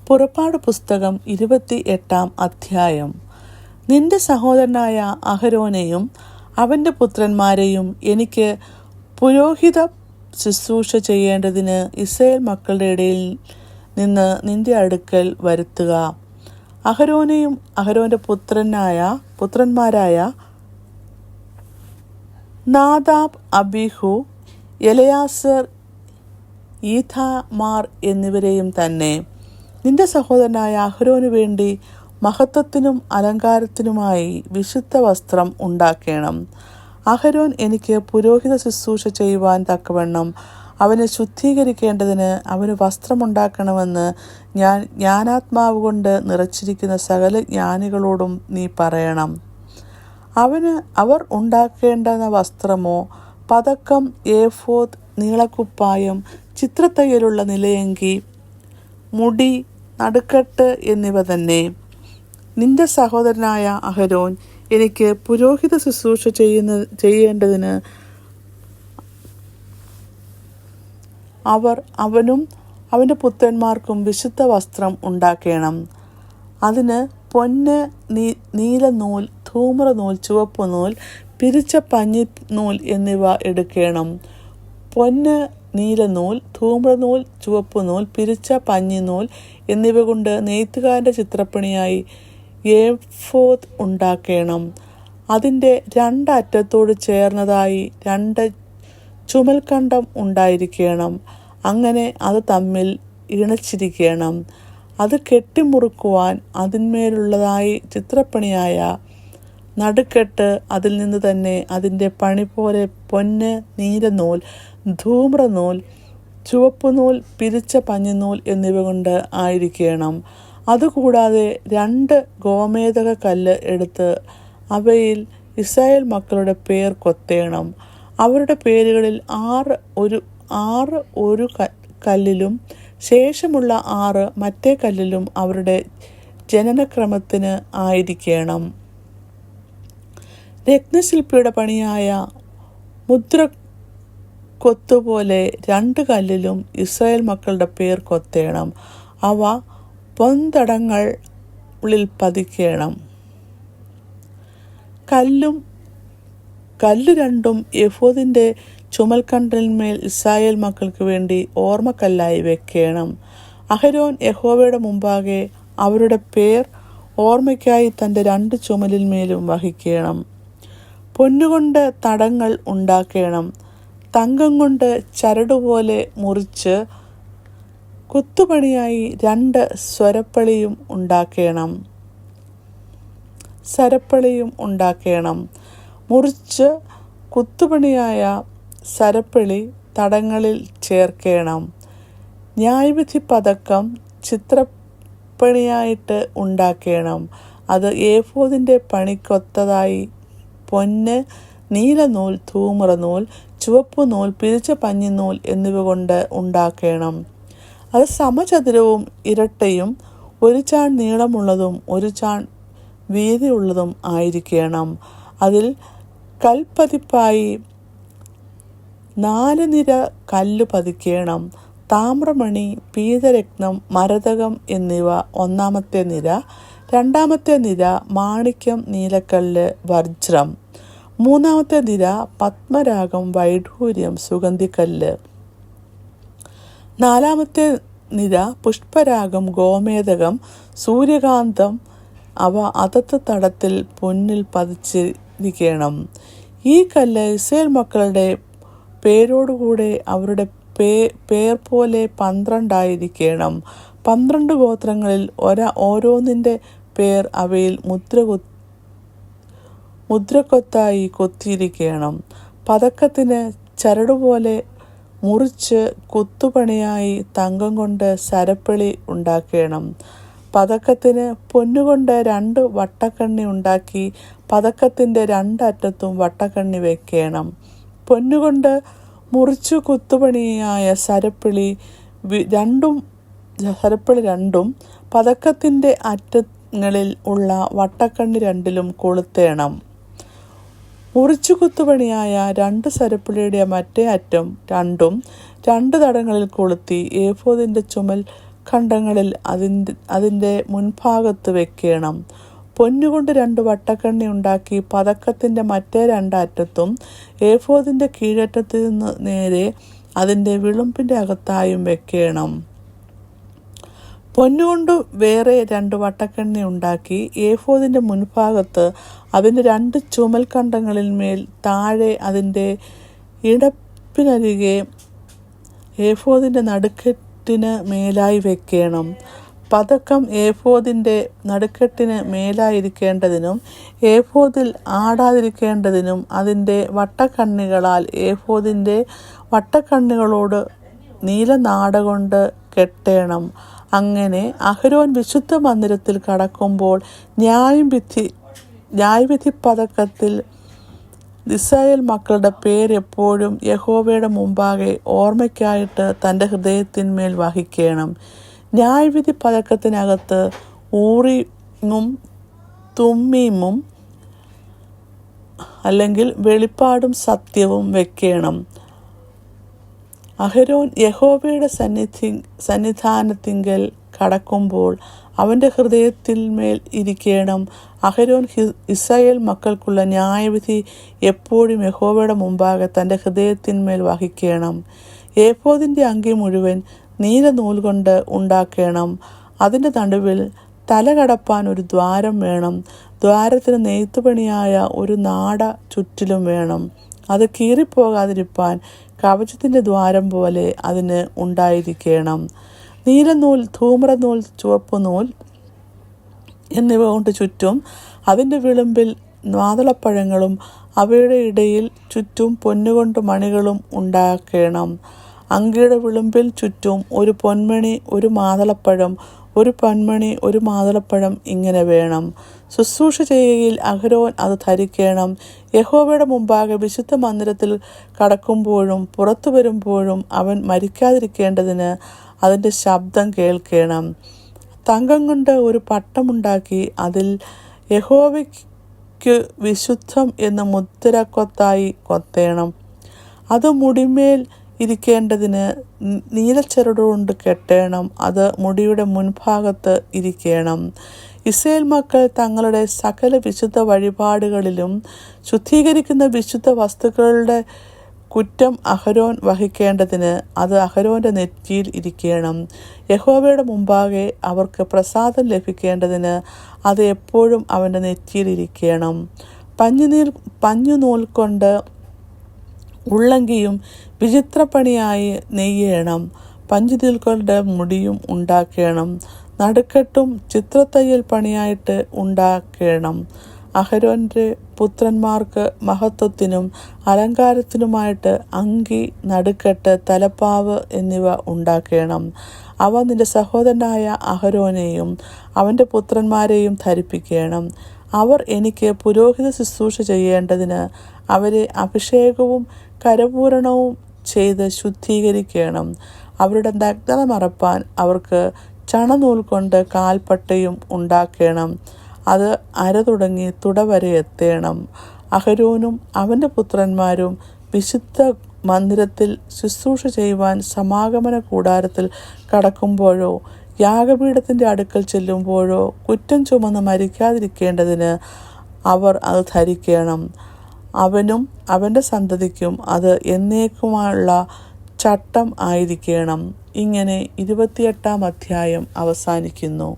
പുറപ്പാട് പുസ്തകം 28 അധ്യായം. നിന്റെ സഹോദരനായ അഹരോനെയും അവൻ്റെ പുത്രന്മാരെയും എനിക്ക് പുരോഹിത ശുശ്രൂഷ ചെയ്യേണ്ടതിന് ഇസ്രായേൽ മക്കളുടെ ഇടയിൽ നിന്ന് നിന്റെ അടുക്കൽ വരുത്തുക. അഹരോനെയും അഹരോൻ്റെ പുത്രന്മാരായ നാദാബ്, അബീഹു, എലയാസർ, ഈഥാമാർ എന്നിവരെയും തന്നെ. നിന്റെ സഹോദരനായ അഹരോനു വേണ്ടി മഹത്വത്തിനും അലങ്കാരത്തിനുമായി വിശുദ്ധ വസ്ത്രം ഉണ്ടാക്കണം. അഹരോൻ എനിക്ക് പുരോഹിത ശുശ്രൂഷ ചെയ്യുവാൻ തക്കവണ്ണം അവനെ ശുദ്ധീകരിക്കേണ്ടതിന് അവന് വസ്ത്രമുണ്ടാക്കണമെന്ന് ഞാൻ ജ്ഞാനാത്മാവ് കൊണ്ട് നിറച്ചിരിക്കുന്ന സകല ജ്ഞാനികളോടും നീ പറയണം. അവർ ഉണ്ടാക്കേണ്ടുന്ന വസ്ത്രമോ പതക്കം, ഏഫോദ്, നീളക്കുപ്പായം, ചിത്രത്തയ്യലുള്ള നിലയങ്കി, മുടി, നടുക്കെട്ട് എന്നിവ തന്നെ. നിന്റെ സഹോദരനായ അഹരോൻ എനിക്ക് പുരോഹിത ശുശ്രൂഷ ചെയ്യേണ്ടതിന് അവനും അവൻ്റെ പുത്രന്മാർക്കും വിശുദ്ധ വസ്ത്രം ഉണ്ടാക്കണം. അതിന് പൊന്ന്, നീലനൂൽ, ധൂമ്രനൂൽ, ചുവപ്പുനൂൽ, പിരിച്ച പഞ്ഞിനൂൽ എന്നിവ എടുക്കണം. പൊന്ന്, നീലനൂൽ, ധൂമ്രനൂൽ, ചുവപ്പുനൂൽ, പിരിച്ച പഞ്ഞിനൂൽ എന്നിവ കൊണ്ട് നെയ്ത്തുകാരൻ്റെ ചിത്രപ്പണിയായി ഏഫോദ് ഉണ്ടാക്കണം. അതിൻ്റെ 2 അറ്റത്തോട് ചേർന്നതായി 2 ചുമൽക്കണ്ടം ഉണ്ടായിരിക്കണം. അങ്ങനെ അത് തമ്മിൽ ഇണച്ചിരിക്കണം. അത് കെട്ടിമുറുക്കുവാൻ അതിന്മേലുള്ളതായി ചിത്രപ്പണിയായ നടുക്കെട്ട്, അതിൽ നിന്ന് തന്നെ അതിൻ്റെ പണി പോലെ പൊന്ന്, നീലനൂൽ, ധൂമ്രനൂൽ, ചുവപ്പുനൂൽ, പിരിച്ച പഞ്ഞിനൂൽ എന്നിവ കൊണ്ട് ആയിരിക്കണം. അതുകൂടാതെ 2 ഗോമേദക കല്ല് എടുത്ത് അവയിൽ ഇസ്രായേൽ മക്കളുടെ പേർ കൊത്തേണം. അവരുടെ പേരുകളിൽ 6 ഒരു കല്ലിലും ശേഷമുള്ള 6 മറ്റേ കല്ലിലും അവരുടെ ജനനക്രമത്തിന് ആയിരിക്കണം. രത്നശില്പിയുടെ പണിയായ മുദ്രക്കൊത്തുപോലെ 2 കല്ലിലും ഇസ്രായേൽ മക്കളുടെ പേർ കൊത്തേണം. അവ പൊന്തടങ്ങളിൽ പതിക്കണം. കല്ല് 2 എഫോദിൻ്റെ ചുമൽക്കണ്ടലിന്മേൽ ഇസ്രായേൽ മക്കൾക്ക് വേണ്ടി ഓർമ്മക്കല്ലായി വെക്കണം. അഹരോൻ യഹോവയുടെ മുമ്പാകെ അവരുടെ പേർ ഓർമ്മയ്ക്കായി തൻ്റെ 2 ചുമലിന്മേലും വഹിക്കണം. പൊന്നുകൊണ്ട് തടങ്ങൾ ഉണ്ടാക്കണം. തങ്കം കൊണ്ട് ചരടുപോലെ മുറിച്ച് കുത്തുപണിയായി 2 സരപ്പളിയും ഉണ്ടാക്കണം. മുറിച്ച് കുത്തുപണിയായ സരപ്പളി തടങ്ങളിൽ ചേർക്കണം. ന്യായവിധി പതക്കം ചിത്രപ്പണിയായിട്ട് ഉണ്ടാക്കണം. അത് ഏഫോദിൻ്റെ പണിക്കൊത്തതായി പൊന്ന്, നീലനൂൽ, ധൂമ്രനൂൽ, ചുവപ്പുനൂൽ, പിരിച്ച പഞ്ഞിനൂൽ എന്നിവ കൊണ്ട് ഉണ്ടാക്കണം. അത് സമചതുരവും ഇരട്ടയും 1 ചാൺ നീളമുള്ളതും 1 ചാൺ വീതിയുള്ളതും ആയിരിക്കണം. അതിൽ കൽപ്പതിപ്പായി 4 നിര കല്ല് പതിക്കണം. താമ്രമണി, പീതരത്നം, മരതകം എന്നിവ 1-ാമത്തെ നിര. 2-ാമത്തെ നിര മാണിക്യം, നീലക്കല്ല്, വജ്രം. 3-ാമത്തെ നിര പത്മരാഗം, വൈഡൂര്യം, സുഗന്ധിക്കല്ല്. 4-ാമത്തെ നിര പുഷ്പരാഗം, ഗോമേദകം, സൂര്യകാന്തം. അവ അതത് തടത്തിൽ പൊന്നിൽ പതിച്ചിരിക്കണം. ഈ കല്ല് ഇസ്രായേൽ മക്കളുടെ പേരോടുകൂടെ അവരുടെ പേർ പോലെ 12 12 ഗോത്രങ്ങളിൽ ഓരോന്നിൻ്റെ പേർ അവയിൽ മുദ്രക്കൊത്തായി കൊത്തിയിരിക്കണം. പതക്കത്തിന് ചരടുപോലെ മുറിച്ച് കുത്തുപണിയായി തങ്കം കൊണ്ട് സരപ്പളി ഉണ്ടാക്കണം. പതക്കത്തിന് പൊന്നുകൊണ്ട് 2 വട്ടക്കണ്ണി ഉണ്ടാക്കി പതക്കത്തിൻ്റെ 2 അറ്റത്തും വട്ടക്കണ്ണി വെക്കണം. പൊന്നുകൊണ്ട് മുറിച്ചു കുത്തുപണിയായ സരപ്പളി 2 പതക്കത്തിൻ്റെ അറ്റങ്ങളിൽ ഉള്ള വട്ടക്കണ്ണി 2 കൊളുത്തേണം. മുറിച്ചു കുത്തുപണിയായ 2 സരപ്പളിയുടെ മറ്റേ അറ്റം 2 തടങ്ങളിൽ കൊളുത്തി ഏഫോദിൻ്റെ ചുമൽ ഖണ്ഡങ്ങളിൽ അതിൻ്റെ മുൻഭാഗത്ത് വെക്കണം. പൊന്നുകൊണ്ട് 2 വട്ടക്കണ്ണി ഉണ്ടാക്കി പതക്കത്തിൻ്റെ മറ്റേ 2 അറ്റത്തും ഏഫോദിൻ്റെ കീഴറ്റത്തു നിന്ന് നേരെ അതിൻ്റെ വിളുമ്പിൻ്റെ അകത്തായും വെക്കണം. പൊന്നുകൊണ്ട് വേറെ 2 വട്ടക്കണ്ണി ഉണ്ടാക്കി ഏഫോദിൻ്റെ മുൻഭാഗത്ത് അതിൻ്റെ 2 ചുമൽഖണ്ഡങ്ങളിൽ മേൽ താഴെ അതിൻ്റെ ഇടപ്പിനരികെ ഏഫോദിൻ്റെ നടുക്കെട്ടിന് മേലായി വെക്കണം. പതക്കം ഏഫോദിൻ്റെ നടുക്കെട്ടിന് മേലായിരിക്കേണ്ടതിനും ഏഫോദിൽ ആടാതിരിക്കേണ്ടതിനും അതിൻ്റെ വട്ടക്കണ്ണികളാൽ ഏഫോദിൻ്റെ വട്ടക്കണ്ണികളോട് നീലനാട കൊണ്ട് കെട്ടണം. അങ്ങനെ അഹരോൻ വിശുദ്ധ മന്ദിരത്തിൽ കടക്കുമ്പോൾ ന്യായവിധി പതക്കത്തിൽ ഇസ്രായേൽ മക്കളുടെ പേരെപ്പോഴും യഹോവയുടെ മുമ്പാകെ ഓർമ്മയ്ക്കായിട്ട് തൻ്റെ ഹൃദയത്തിന്മേൽ വഹിക്കണം. ന്യായവിധി പതക്കത്തിനകത്ത് ഊറീമും തുമ്മീമും അല്ലെങ്കിൽ വെളിപ്പാടും സത്യവും വെക്കണം. അഹരോൻ യഹോവയുടെ സന്നിധാനത്തിങ്കൽ കടക്കുമ്പോൾ അവൻ്റെ ഹൃദയത്തിന്മേൽ ഇരിക്കണം. അഹരോൻ ഇസ്രായേൽ മക്കൾക്കുള്ള ന്യായവിധി എപ്പോഴും യഹോവയുടെ മുമ്പാകെ തൻ്റെ ഹൃദയത്തിന്മേൽ വഹിക്കണം. ഏഫോദിൻ്റെ അങ്കി മുഴുവൻ നീലനൂൽ കൊണ്ട് ഉണ്ടാക്കണം. അതിൻ്റെ നടുവിൽ തല കടപ്പാൻ ഒരു ദ്വാരം വേണം. ദ്വാരത്തിന് നെയ്ത്തുപണിയായ ഒരു നാട ചുറ്റിലും വേണം. അത് കീറിപ്പോകാതിരിപ്പാൻ കവചത്തിൻ്റെ ദ്വാരം പോലെ അതിന് ഉണ്ടായിരിക്കണം. നീലനൂൽ, ധൂമ്രനൂൽ, ചുവപ്പുനൂൽ എന്നിവ കൊണ്ട് ചുറ്റും അതിൻ്റെ വിളുമ്പിൽ മാതളപ്പഴങ്ങളും അവയുടെ ഇടയിൽ ചുറ്റും പൊന്നുകൊണ്ട് മണികളും ഉണ്ടാക്കണം. അങ്കിയുടെ വിളുമ്പിൽ ചുറ്റും ഒരു പൊന്മണി, ഒരു മാതളപ്പഴം, ഒരു പൊന്മണി, ഒരു മാതളപ്പഴം ഇങ്ങനെ വേണം. ശുശ്രൂഷ ചെയ്യുകയിൽ അഹരോൻ അത് ധരിക്കണം. യഹോവയുടെ മുമ്പാകെ വിശുദ്ധ മന്ദിരത്തിൽ കടക്കുമ്പോഴും പുറത്തു വരുമ്പോഴും അവൻ മരിക്കാതിരിക്കേണ്ടതിന് അതിൻ്റെ ശബ്ദം കേൾക്കണം. തങ്കം കൊണ്ട് ഒരു പട്ടമുണ്ടാക്കി അതിൽ യഹോവയ്ക്ക് വിശുദ്ധം എന്ന് മുദ്ര കൊത്തേണം. അത് മുടിമേൽ ഇരിക്കേണ്ടതിന് നീലച്ചരടുകൊണ്ട് കെട്ടണം. അത് മുടിയുടെ മുൻഭാഗത്ത് ഇരിക്കണം. ഇസ്രായേൽ മക്കൾ തങ്ങളുടെ സകല വിശുദ്ധ വഴിപാടുകളിലും ശുദ്ധീകരിക്കുന്ന വിശുദ്ധ വസ്തുക്കളുടെ കുറ്റം അഹരോൻ വഹിക്കേണ്ടതിന് അത് അഹരോൻ്റെ നെറ്റിയിൽ ഇരിക്കണം. യഹോവയുടെ മുമ്പാകെ അവർക്ക് പ്രസാദം ലഭിക്കേണ്ടതിന് അത് എപ്പോഴും അവൻ്റെ നെറ്റിയിൽ ഇരിക്കണം. പഞ്ഞുനൂൽ കൊണ്ട് ഉള്ളങ്കിയും വിചിത്രപ്പണിയായി നെയ്യണം. പഞ്ചുനൂൽക്കളുടെ മുടിയും ഉണ്ടാക്കണം. നടുക്കെട്ടും ചിത്രത്തയ്യൽ പണിയായിട്ട് ഉണ്ടാക്കണം. അഹരോൻ്റെ പുത്രന്മാർക്ക് മഹത്വത്തിനും അലങ്കാരത്തിനുമായിട്ട് അങ്കി, നടുക്കെട്ട്, തലപ്പാവ് എന്നിവ ഉണ്ടാക്കണം. അവ നിന്റെ സഹോദരനായ അഹരോനെയും അവൻ്റെ പുത്രന്മാരെയും ധരിപ്പിക്കണം. അവർ എനിക്ക് പുരോഹിത ശുശ്രൂഷ ചെയ്യേണ്ടതിന് അവരെ അഭിഷേകവും കരപൂരണവും ചെയ്ത് ശുദ്ധീകരിക്കണം. അവരുടെ നഗ്നത മറപ്പാൻ അവർക്ക് ചണനൂൽ കൊണ്ട് കാൽപ്പട്ടയും ഉണ്ടാക്കണം. അത് അര തുടങ്ങി തുട വരെ എത്തണം. അഹരോനും അവൻ്റെ പുത്രന്മാരും വിശുദ്ധ മന്ദിരത്തിൽ ശുശ്രൂഷ ചെയ്യുവാൻ സമാഗമന കൂടാരത്തിൽ കടക്കുമ്പോഴോ യാഗപീഠത്തിൻ്റെ അടുക്കൽ ചെല്ലുമ്പോഴോ കുറ്റം ചുമന്ന് മരിക്കാതിരിക്കേണ്ടതിന് അവർ അത് ധരിക്കണം. അവനും അവൻ്റെ സന്തതിക്കും അത് എന്നേക്കുമുള്ള ചട്ടം ആയിരിക്കണം. ഇങ്ങനെ 28-ാം അധ്യായം അവസാനിക്കുന്നു.